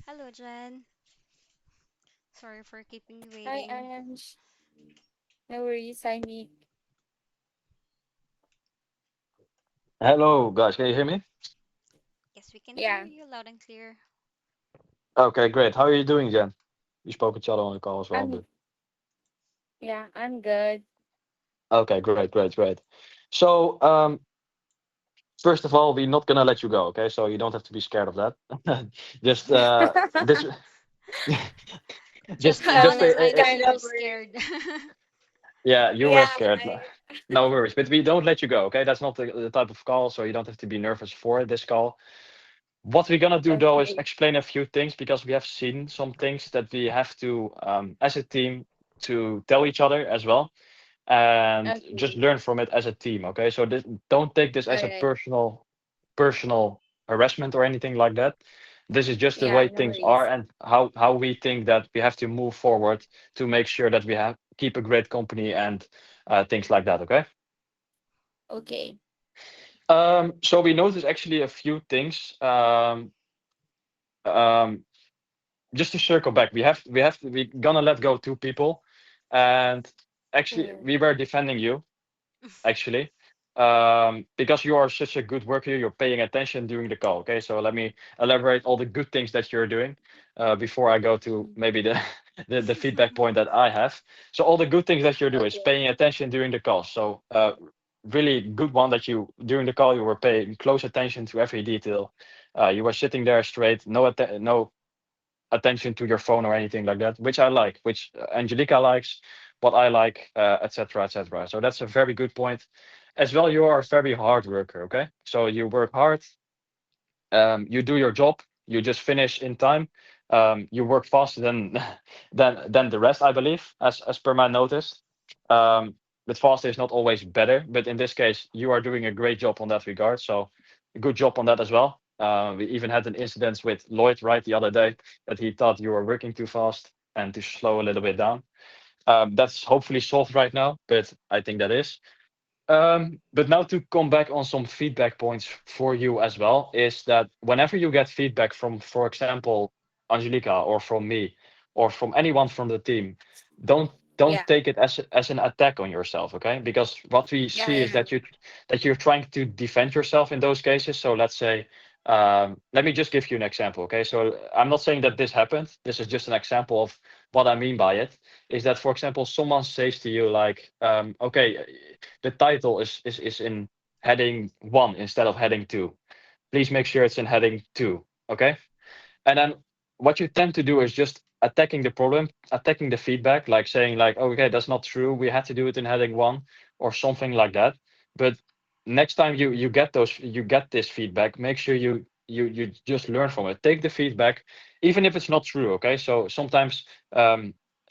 Hello, Jen. Sorry for keeping you Hi, waiting. Ange. No worries, hi, Meek. Hello, guys. Can you hear me? Yes, we can hear Yeah, you loud and clear. Okay, great. How are you doing, Jen? We spoke each other on the call as well, I'm but I'm good. okay, great, great, great. So, first of all, we're not gonna let you go, okay? So you don't have to be scared of that. Just this, Just be just honest, I I was know kind you were of worried. scared. yeah, you were Yeah, scared. I No worries, but we don't let you go, okay? That's not the type of call, so you don't have to be nervous for this call. What we're gonna do though is okay. explain a few things because we have seen some things that we have to, as a team, to tell each other as well and just Okay. learn from it as a team. Okay, so don't take this All as a right. personal harassment or anything like that. This is just the Yeah, way no things are worries. and how we think that we have to move forward to make sure that we have keep a great company and things like that. Okay. Okay. So we noticed actually a few things. Um, just to circle back, we gonna let go two people, and actually Cool. we were defending you actually, because you are such a good worker, you're paying attention during the call. Okay, so let me elaborate all the good things that you're doing before I go to maybe the, the feedback point that I have. So all the good things that you're doing is Okay. paying attention during the call. So really good one that you during the call you were paying close attention to every detail. You were sitting there straight, no attention to your phone or anything like that, which I like, which Angelica likes, what I like, etc., etc. So that's a very good point. As well, you are a very hard worker. Okay, so you work hard, you do your job, you just finish in time. You work faster than than the rest, I believe, as per my notice. Um, but faster is not always better. But in this case, you are doing a great job on that regard. So good job on that as well. We even had an incident with Lloyd right the other day that he thought you were working too fast and to slow a little bit down. That's hopefully solved right now, but I think that is. But now to come back on some feedback points for you as well, is that whenever you get feedback from, for example, Angelica or from me or from anyone from the team, don't Yeah. don't take it as an attack on yourself, okay? Because what we Yeah, see is yeah. that you're trying to defend yourself in those cases. So let's say, let me just give you an example, okay? So I'm not saying that this happened. This is just an example of what I mean by it. Is that, for example, someone says to you like, okay, the title is in heading one instead of heading two. Please make sure it's in heading two. Okay. And then what you tend to do is just attacking the problem, attacking the feedback, like saying like, "Oh, okay, that's not true. We had to do it in heading one or something like that. But next time you get this feedback, make sure you just learn from it. Take the feedback, even if it's not true. Okay. So sometimes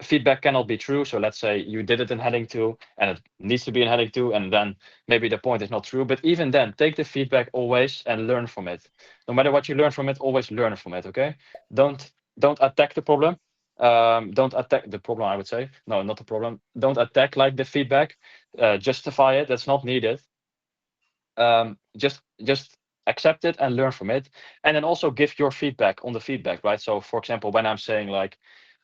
feedback cannot be true. So let's say you did it in heading two and it needs to be in heading two, and then maybe the point is not true. But even then, take the feedback always and learn from it. No matter what you learn from it, always learn from it. Okay, don't don't attack the problem. Don't attack the problem, I would say. No, not the problem. Don't attack like the feedback. Justify it. That's not needed. Just accept it and learn from it, and then also give your feedback on the feedback, right? So for example, when I'm saying like,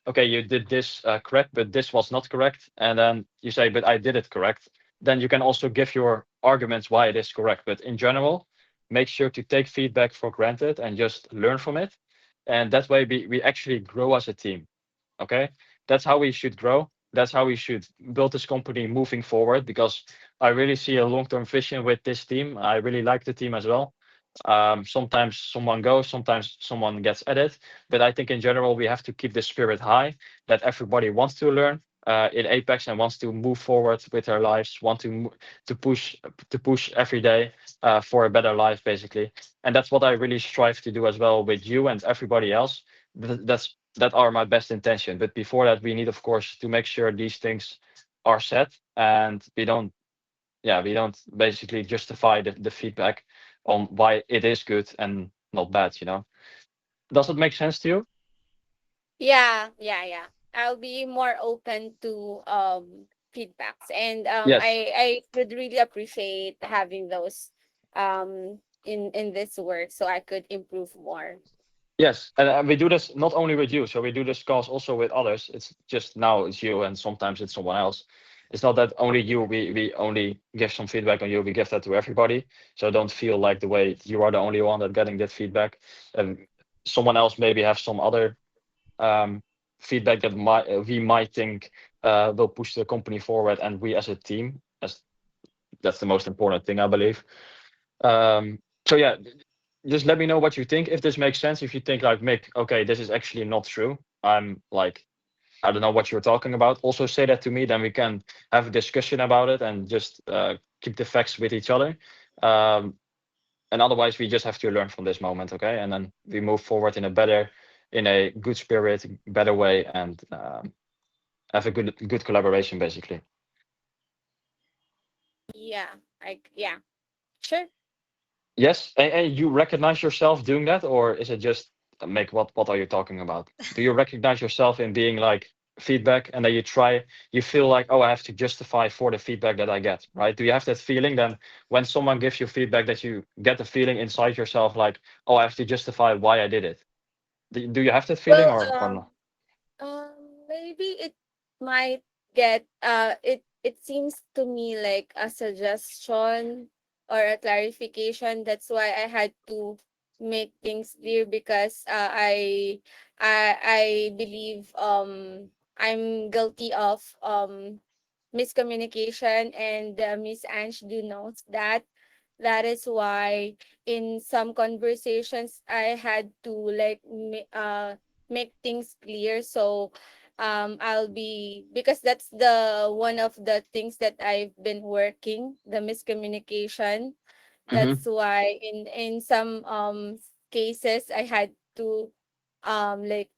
okay, you did this correct, but this was not correct, and then you say, but I did it correct, then you can also give your arguments why it is correct. But in general, make sure to take feedback for granted and just learn from it, and that way we actually grow as a team. Okay, that's how we should grow. That's how we should build this company moving forward, because I really see a long-term vision with this team. I really like the team as well. Sometimes someone goes, sometimes someone gets added, but I think in general we have to keep the spirit high, that everybody wants to learn in Apex and wants to move forward with their lives, want to to push every day for a better life, basically. And that's what I really strive to do as well with you and everybody else. That are my best intention. But before that, we need, of course, to make sure these things are set and we don't basically justify the feedback on why it is good and not bad, you know. Does it make sense to you? Yeah, yeah, yeah. I'll be more open to feedbacks, and Yes. I would really appreciate having those in this work so I could improve more. Yes, and we do this not only with you, so we do this calls also with others. It's just now it's you, and sometimes it's someone else. It's not that only you. We only give some feedback on you. We give that to everybody. So don't feel like the way you are the only one that getting that feedback. And someone else maybe have some other um, feedback that we might think will push the company forward, and we as a team, as that's the most important thing, I believe. So yeah, just let me know what you think. If this makes sense, if you think like, Mick, okay, this is actually not true. I'm like, I don't know what you're talking about. Also say that to me, then we can have a discussion about it and just keep the facts with each other. Um, and otherwise, we just have to learn from this moment, okay? And then we move forward in a good spirit, better way, and have a good collaboration, basically. Yeah, yeah, sure. Yes, and you recognize yourself doing that, or is it just make what are you talking about? Do you recognize yourself in being like feedback and then you feel like, oh, I have to justify for the feedback that I get, right? Do you have that feeling then when someone gives you feedback that you get the feeling inside yourself like, oh, I have to justify why I did it? Do you have that feeling Well, or not? maybe it might get it seems to me like a suggestion or a clarification. That's why I had to make things clear because I believe I'm guilty of miscommunication, and Miss Ange do knows that. That is why in some conversations I had to like make things clear. So I'll be, because that's the one of the things that I've been working, the miscommunication. Mm-hmm. That's why in some cases I had to like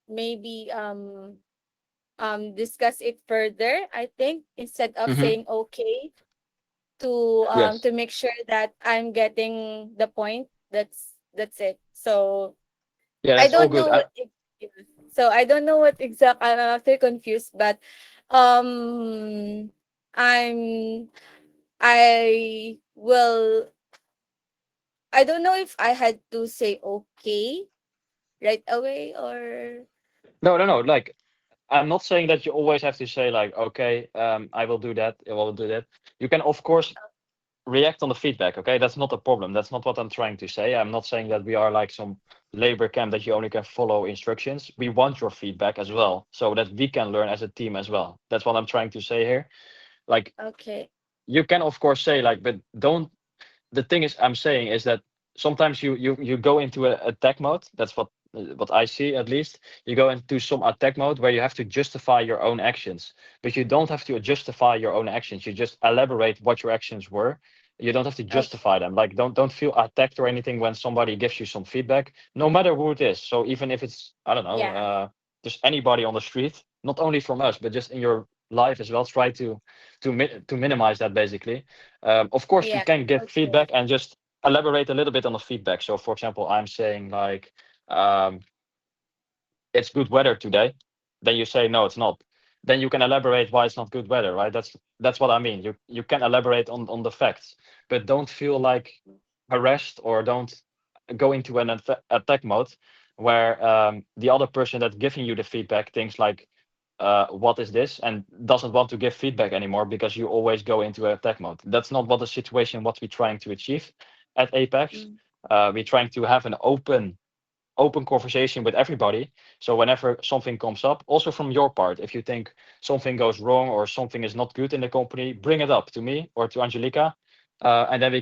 maybe discuss it further, I think, instead of Mm-hmm. saying okay, Yes. to make sure that I'm getting the point. That's it. So Yeah, I that's all don't good. know what so I don't know what exact, I'm actually confused, but um I'm I will I don't know if I had to say okay right away or No, no, no. Like I'm not saying that you always have to say like, okay, I will do that. I will do that. You can, of course, react on the feedback. Okay, that's not a problem. That's not what I'm trying to say. I'm not saying that we are like some labor camp that you only can follow instructions. We want your feedback as well, so that we can learn as a team as well. That's what I'm trying to say here. Like okay. you can, of course, say like, but don't. The thing is, I'm saying is that sometimes you go into a attack mode. That's what I see at least. You go into some attack mode where you have to justify your own actions, but you don't have to justify your own actions. You just elaborate what your actions were. You don't have to Okay. justify them. Like don't feel attacked or anything when somebody gives you some feedback, no matter who it is. So even if it's I don't know, Yeah. just anybody on the street, not only from us, but just in your life as well. Try to minimize that basically. Of course, you Yeah. can give Okay. feedback and just elaborate a little bit on the feedback. So, for example, I'm saying like, um, it's good weather today. Then you say no, it's not. Then you can elaborate why it's not good weather, right? That's what I mean. You can elaborate on the facts, but don't feel like harassed or don't go into an attack mode where the other person that's giving you the feedback thinks like, what is this, and doesn't want to give feedback anymore because you always go into attack mode. That's not what the situation, what we're trying to achieve at Apex. Mm. We're trying to have an open conversation with everybody. So whenever something comes up, also from your part, if you think something goes wrong or something is not good in the company, bring it up to me or to Angelica, and then we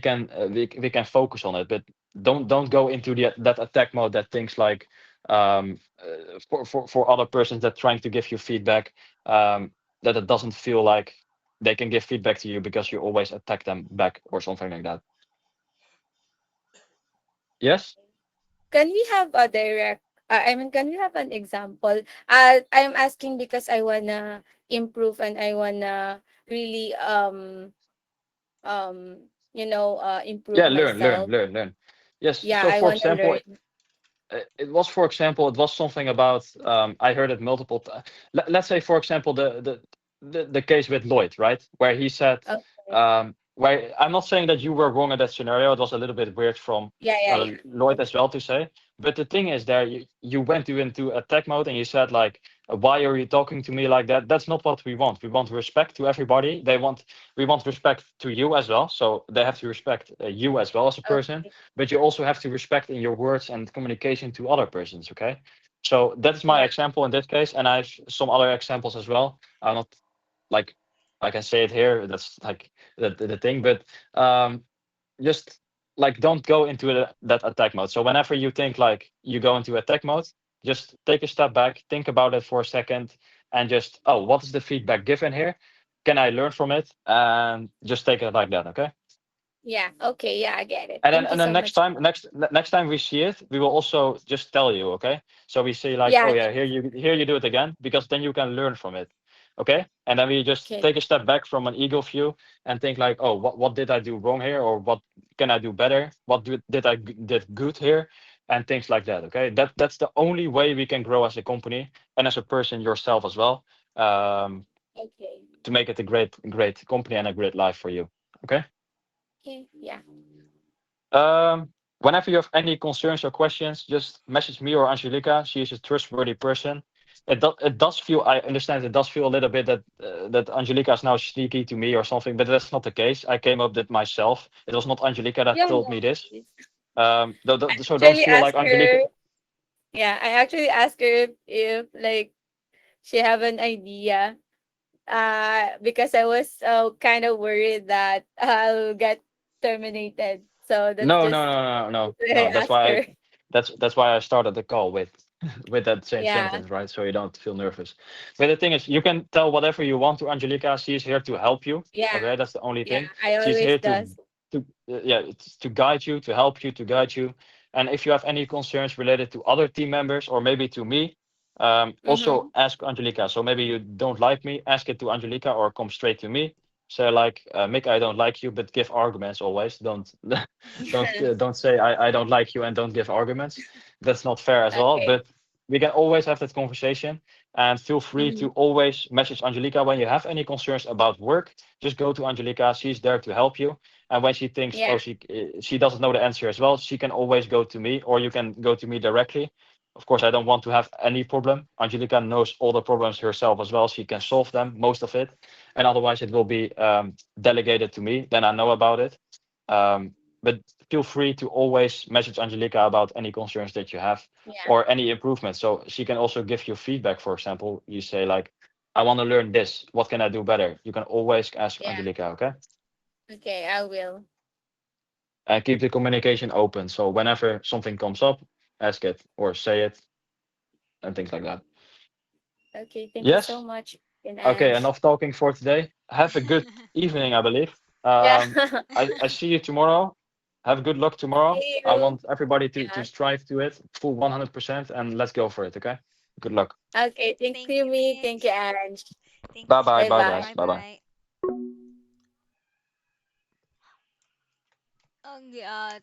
can focus on it. But don't go into that attack mode that thinks like for other persons that trying to give you feedback that it doesn't feel like they can give feedback to you because you always attack them back or something like that. Yes. Can we have a direct I mean, can we have an example? I'm asking because I wanna improve, and I wanna really Yeah, improve learn, myself. learn, learn. Yes. Yeah, So I for wanna example, learn. it was something about I heard it multiple times. Let's say for example the case with Lloyd, right, where he said Okay. um, why I'm not saying that you were wrong in that scenario. It was a little bit weird from Yeah, yeah, yeah. Lloyd as Okay. well to say. But the thing is, there you went into attack mode and you said like, "Why are you talking to me like that?" That's not what we want. We want respect to everybody. We want respect to you as well. So they have to respect you as well as a person. Okay. But you also have to respect in your words and communication to other persons. Okay. So that's my Yeah. example in this case, and I have some other examples as well. I'm not like I can say it here. That's like the thing, but just like don't go into that attack mode. So whenever you think like you go into attack mode, just take a step back, think about it for a second, and just, oh, what is the feedback given here? Can I learn from it? And just take it like that, okay? Yeah. Okay. Yeah, I get it. And then Thank you and then so next much. time, next time we see it, we will also just tell you, okay? So we say like, Yeah. oh yeah, here you do it again, because then you can learn from it, okay? And then we just Okay. take a step back from an ego view and think like, oh, what did I do wrong here, or what can I do better? What did I did good here, and things like that, okay? That's the only way we can grow as a company and as a person yourself as well, um, Okay. to make it a great company and a great life for you, okay? Okay. Yeah. Whenever you have any concerns or questions, just message me or Angelica. She is a trustworthy person. It does feel, I understand, it does feel a little bit that Angelica is now sneaky to me or something, but that's not the case. I came up with it myself. It was not Angelica that Yeah. told me this. Yeah. So don't Actually feel ask like Angelica. her. Yeah, I actually asked her if like she have an idea. Because I was kind of worried that I'll get terminated. So that's No, no, just no, no, no, why no. I asked her. That's why I started the call with with that same Yeah. sentence, right? So you don't feel nervous. But the thing is, you can tell whatever you want to Angelica. She is here to help you. Yeah. Okay, that's the only Yeah. thing. I She's always here does. yeah, it's to guide you, to help you, to guide you. And if you have any concerns related to other team members or maybe to me, also Mm-hmm. ask Angelica. So maybe you don't like me, ask it to Angelica or come straight to me. Say like, Mick, I don't like you, but give arguments always. Don't don't say I don't like you and don't give arguments. That's not fair as well. Okay. But we can always have that conversation, and feel free Mm-hmm. to always message Angelica when you have any concerns about work. Just go to Angelica. She's there to help you. And when she thinks, Yeah. oh, she doesn't know the answer as well, she can always go to me, or you can go to me directly. Of course, I don't want to have any problem. Angelica knows all the problems herself as well. She can solve them, most of it, and otherwise it will be delegated to me. Then I know about it. But feel free to always message Angelica about any concerns that you have Yeah. or any improvements. So she can also give you feedback. For example, you say like, I want to learn this. What can I do better? You can always ask Yeah. Angelica, okay? Okay, I will. And keep the communication open. So whenever something comes up, ask it or say it and things like that. Okay, thank you so Yes? much, Okay, Ange. enough talking for today. Have a good evening, I believe. Yeah. I see you tomorrow. Have good luck tomorrow. See I you. want everybody to Yeah. strive to it full 100% and let's go for it, okay? Good luck. Okay, thank Thank you, you, me. Thank you, Mitch. Ange. Thank Bye you, bye. Bye Bye, Mitch. bye. guys. Bye Bye bye. bye.